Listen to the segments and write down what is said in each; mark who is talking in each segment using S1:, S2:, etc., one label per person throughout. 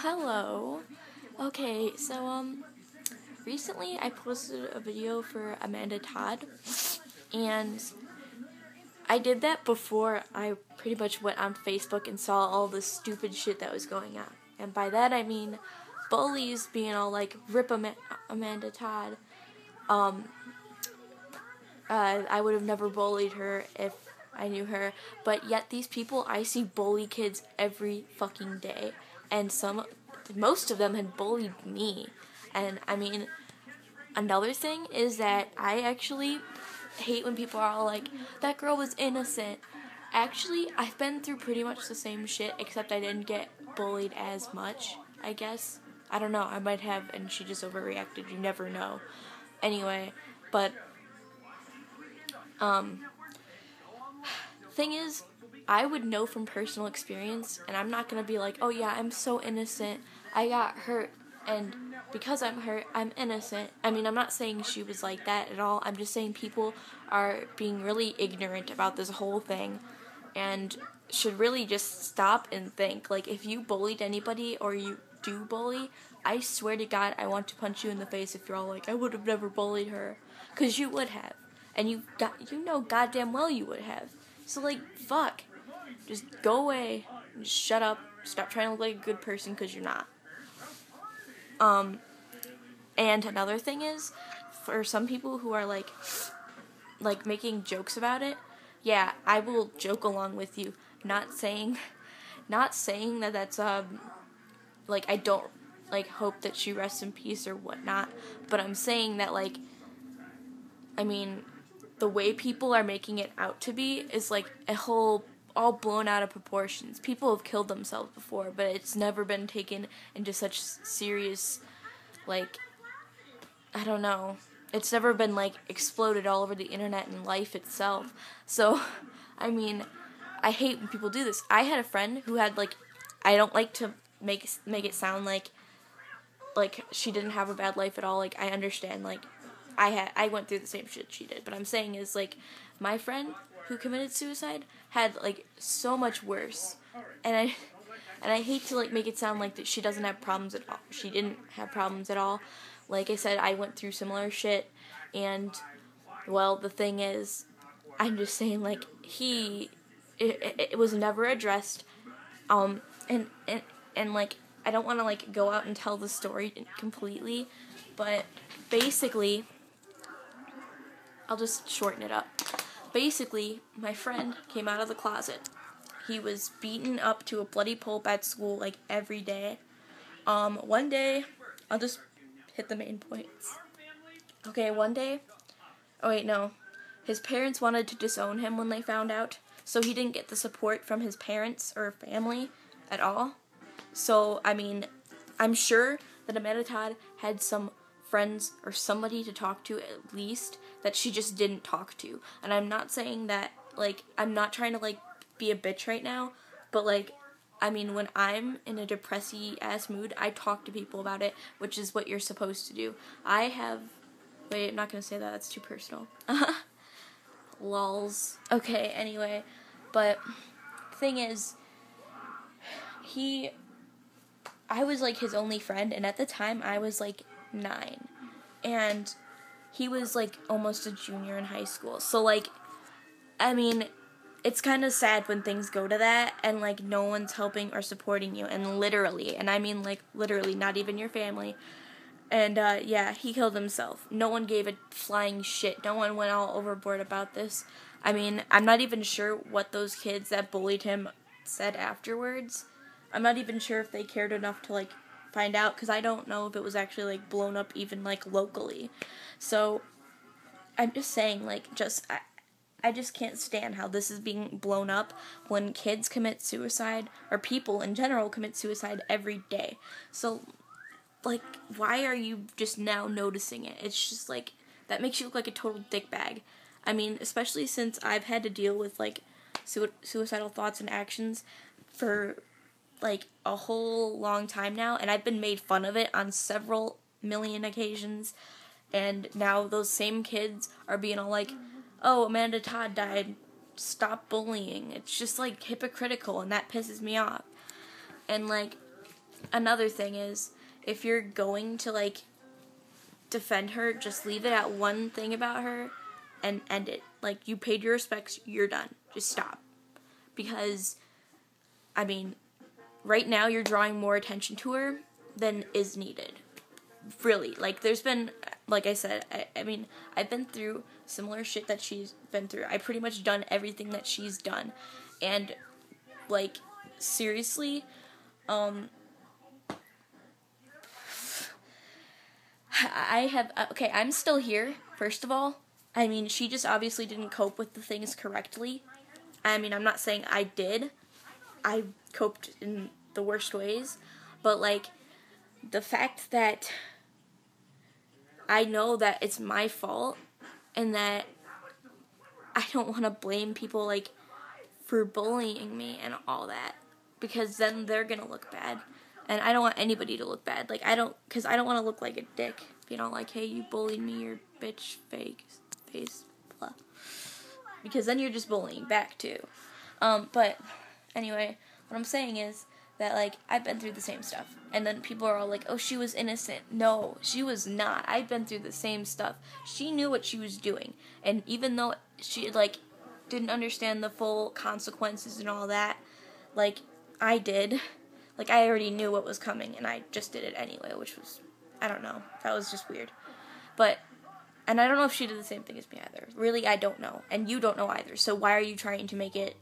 S1: Hello. Okay, so recently I posted a video for Amanda Todd, and I did that before I pretty much went on Facebook and saw all the stupid shit that was going on. And by that I mean bullies being all like, "R.I.P. Amanda Todd." I would have never bullied her if I knew her, but yet these people, I see bully kids every fucking day, and most of them had bullied me. And I mean, another thing is that I actually hate when people are all like, "That girl was innocent." Actually, I've been through pretty much the same shit, except I didn't get bullied as much, I guess. I don't know, I might have, and she just overreacted, you never know. Anyway, but thing is, I would know from personal experience, and I'm not gonna be like, "Oh yeah, I'm so innocent, I got hurt, and because I'm hurt, I'm innocent." I mean, I'm not saying she was like that at all, I'm just saying people are being really ignorant about this whole thing, and should really just stop and think. Like, if you bullied anybody, or you do bully, I swear to God, I want to punch you in the face if you're all like, "I would have never bullied her," because you would have. And you know goddamn well you would have. So, like, fuck. Just go away. Just shut up. Stop trying to look like a good person, because you're not. And another thing is, for some people who are, like making jokes about it, yeah, I will joke along with you. Not saying that that's, like, I don't, like, hope that she rests in peace or whatnot, but I'm saying that, like, I mean, the way people are making it out to be is like all blown out of proportions. People have killed themselves before, but it's never been taken into such serious, like, I don't know. It's never been, like, exploded all over the internet and life itself. So, I mean, I hate when people do this. I had a friend who had, like, I don't like to make it sound like she didn't have a bad life at all. Like, I understand, like, I went through the same shit she did, but I'm saying is, like, my friend who committed suicide had, like, so much worse, and I hate to, like, make it sound like that she doesn't have problems at all. She didn't have problems at all. Like I said, I went through similar shit, and, well, the thing is, I'm just saying, like, it was never addressed, and like, I don't want to, like, go out and tell the story completely, but basically, I'll just shorten it up. Basically, my friend came out of the closet. He was beaten up to a bloody pulp at school, like, every day. One day, I'll just hit the main points. Okay, one day, oh wait, no. His parents wanted to disown him when they found out, so he didn't get the support from his parents or family at all. So, I mean, I'm sure that Amanda Todd had some friends or somebody to talk to at least that she just didn't talk to. And I'm not saying that, like, I'm not trying to, like, be a bitch right now, but, like, I mean, when I'm in a depressy ass mood, I talk to people about it, which is what you're supposed to do. Wait, I'm not gonna say that, that's too personal. Lols. Okay, anyway, but thing is, I was, like, his only friend, and at the time, I was, like, 9, and he was, like, almost a junior in high school, so, like, I mean, it's kind of sad when things go to that, and, like, no one's helping or supporting you, and literally, and I mean, like, literally, not even your family, and, yeah, he killed himself. No one gave a flying shit. No one went all overboard about this. I mean, I'm not even sure what those kids that bullied him said afterwards. I'm not even sure if they cared enough to, like, find out, because I don't know if it was actually, like, blown up even, like, locally. So, I'm just saying, like, I just can't stand how this is being blown up when kids commit suicide, or people in general commit suicide every day. So, like, why are you just now noticing it? It's just, like, that makes you look like a total dickbag. I mean, especially since I've had to deal with, like, suicidal thoughts and actions for, like, a whole long time now, and I've been made fun of it on several million occasions, and now those same kids are being all like, "Oh, Amanda Todd died, stop bullying." It's just, like, hypocritical, and that pisses me off. And, like, another thing is, if you're going to, like, defend her, just leave it at one thing about her and end it. Like, you paid your respects, you're done. Just stop. Because, I mean, right now you're drawing more attention to her than is needed. Really. Like, there's been, like I said, I mean, I've been through similar shit that she's been through. I've pretty much done everything that she's done. And, like, seriously, I'm still here, first of all. I mean, she just obviously didn't cope with the things correctly. I mean, I'm not saying I did. I coped in the worst ways. But, like, the fact that I know that it's my fault and that I don't want to blame people, like, for bullying me and all that. Because then they're gonna look bad. And I don't want anybody to look bad. Like, because I don't want to look like a dick. You know, like, hey, you bullied me, you're bitch, fake, face, blah. Because then you're just bullying back, too. But, anyway, what I'm saying is that, like, I've been through the same stuff. And then people are all like, oh, she was innocent. No, she was not. I've been through the same stuff. She knew what she was doing. And even though she, like, didn't understand the full consequences and all that, like, I did. Like, I already knew what was coming, and I just did it anyway, which was, I don't know. That was just weird. But, and I don't know if she did the same thing as me either. Really, I don't know. And you don't know either. So why are you trying to make it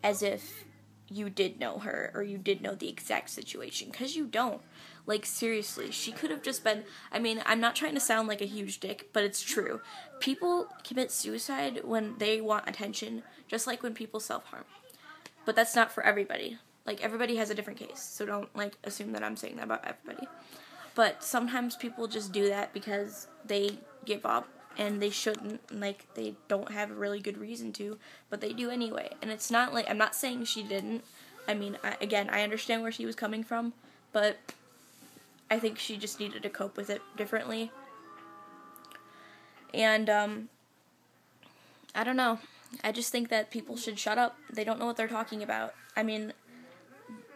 S1: as if you did know her, or you did know the exact situation? Because you don't. Like, seriously, she could have just been, I mean, I'm not trying to sound like a huge dick, but it's true. People commit suicide when they want attention, just like when people self-harm. But that's not for everybody. Like, everybody has a different case, so don't, like, assume that I'm saying that about everybody. But sometimes people just do that because they give up, and they shouldn't, like, they don't have a really good reason to, but they do anyway. And it's not, like, I'm not saying she didn't. I mean, I understand where she was coming from, but I think she just needed to cope with it differently. And, I don't know. I just think that people should shut up. They don't know what they're talking about. I mean,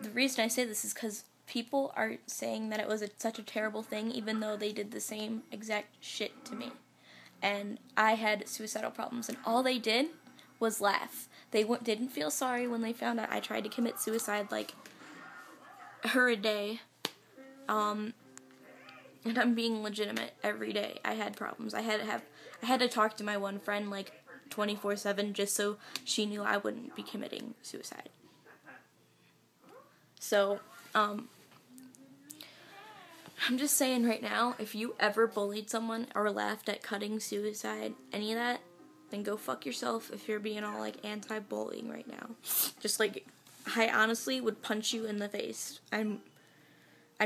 S1: the reason I say this is because people are saying that it was such a terrible thing, even though they did the same exact shit to me. And I had suicidal problems, and all they did was laugh. They didn't feel sorry when they found out I tried to commit suicide, like, her a day. And I'm being legitimate every day. I had problems. I had to talk to my one friend, like, 24/7 just so she knew I wouldn't be committing suicide. So, I'm just saying right now, if you ever bullied someone or laughed at cutting suicide, any of that, then go fuck yourself if you're being all, like, anti-bullying right now. Just, like, I honestly would punch you in the face. I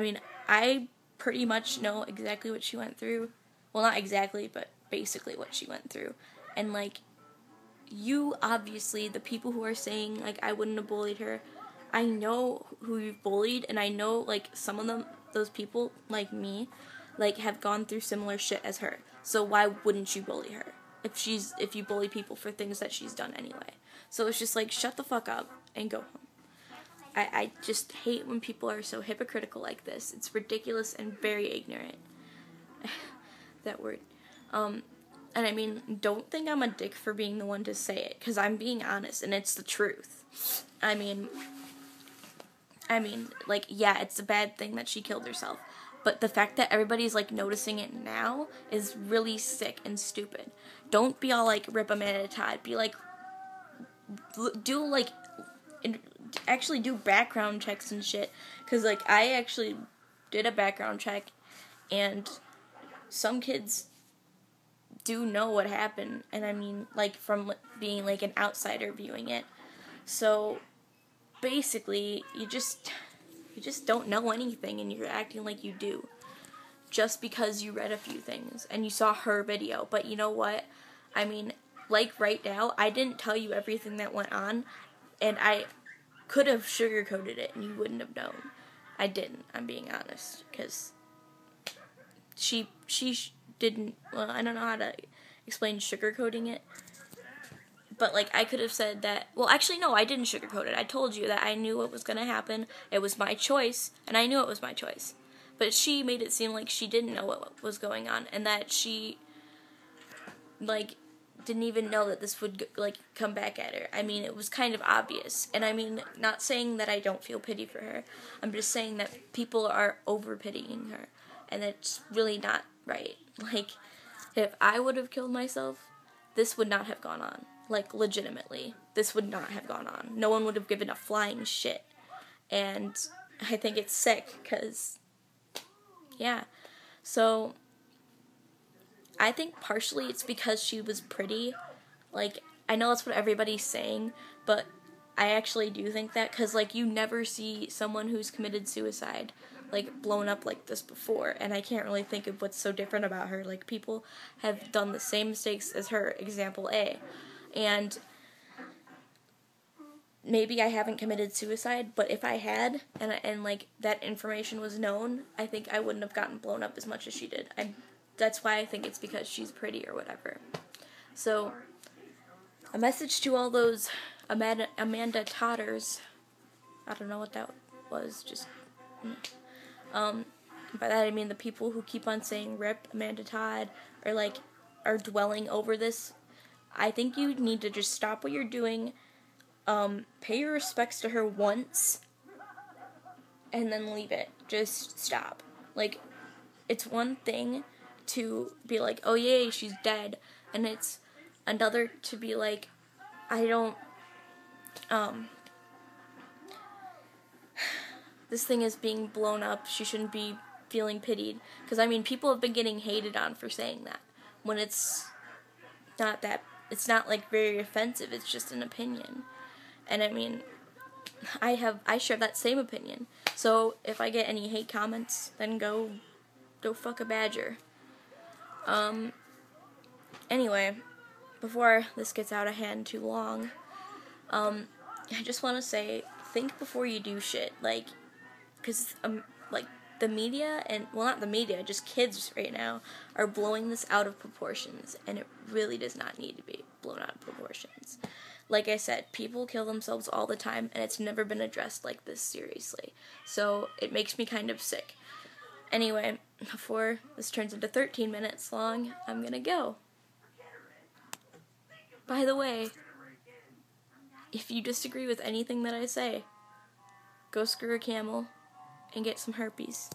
S1: mean, I pretty much know exactly what she went through. Well, not exactly, but basically what she went through. And, like, you, obviously, the people who are saying, like, I wouldn't have bullied her, I know who you've bullied, and I know, like, some of them, those people, like me, like, have gone through similar shit as her. So why wouldn't you bully her if you bully people for things that she's done anyway? So it's just like, shut the fuck up and go home. I just hate when people are so hypocritical like this. It's ridiculous and very ignorant. That word. And I mean, don't think I'm a dick for being the one to say it, because I'm being honest, and it's the truth. I mean, like, yeah, it's a bad thing that she killed herself, but the fact that everybody's, like, noticing it now is really sick and stupid. Don't be all, like, rip Amanda Todd. Be like, actually do background checks and shit, because, like, I actually did a background check, and some kids do know what happened, and I mean, like, from being, like, an outsider viewing it. So basically, you just don't know anything, and you're acting like you do just because you read a few things and you saw her video. But you know what? I mean, like, right now, I didn't tell you everything that went on, and I could have sugarcoated it and you wouldn't have known. I didn't. I'm being honest, because she didn't. Well, I don't know how to explain sugarcoating it, But, like, I could have said that, well, actually, no, I didn't sugarcoat it. I told you that I knew what was going to happen. It was my choice, and I knew it was my choice. But she made it seem like she didn't know what was going on, and that she, like, didn't even know that this would, like, come back at her. I mean, it was kind of obvious. And I mean, not saying that I don't feel pity for her. I'm just saying that people are over-pitying her. And it's really not right. Like, if I would have killed myself, this would not have gone on. Like, legitimately. This would not have gone on. No one would have given a flying shit. And I think it's sick, because, yeah. So, I think partially it's because she was pretty. Like, I know that's what everybody's saying, but I actually do think that, because, like, you never see someone who's committed suicide, like, blown up like this before, and I can't really think of what's so different about her. Like, people have done the same mistakes as her, example A, and maybe I haven't committed suicide, but if I had, and like, that information was known, I think I wouldn't have gotten blown up as much as she did. That's why I think it's because she's pretty or whatever. So, a message to all those Amanda Todders. I don't know what that was, just, by that I mean the people who keep on saying R.I.P. Amanda Todd, or, like, are dwelling over this. I think you need to just stop what you're doing, pay your respects to her once, and then leave it. Just stop. Like, it's one thing to be like, oh yay, she's dead, and it's another to be like, I don't, this thing is being blown up, she shouldn't be feeling pitied, because, I mean, people have been getting hated on for saying that, when it's not, like, very offensive, it's just an opinion, and, I mean, I share that same opinion, so if I get any hate comments, then go fuck a badger. Anyway, before this gets out of hand too long, I just want to say, think before you do shit, like, because, like, the media, and, well, not the media, just kids right now, are blowing this out of proportions, and it really does not need to be blown out of proportions. Like I said, people kill themselves all the time, and it's never been addressed like this seriously, so it makes me kind of sick. Anyway, before this turns into 13 minutes long, I'm gonna go. By the way, if you disagree with anything that I say, go screw a camel and get some herpes.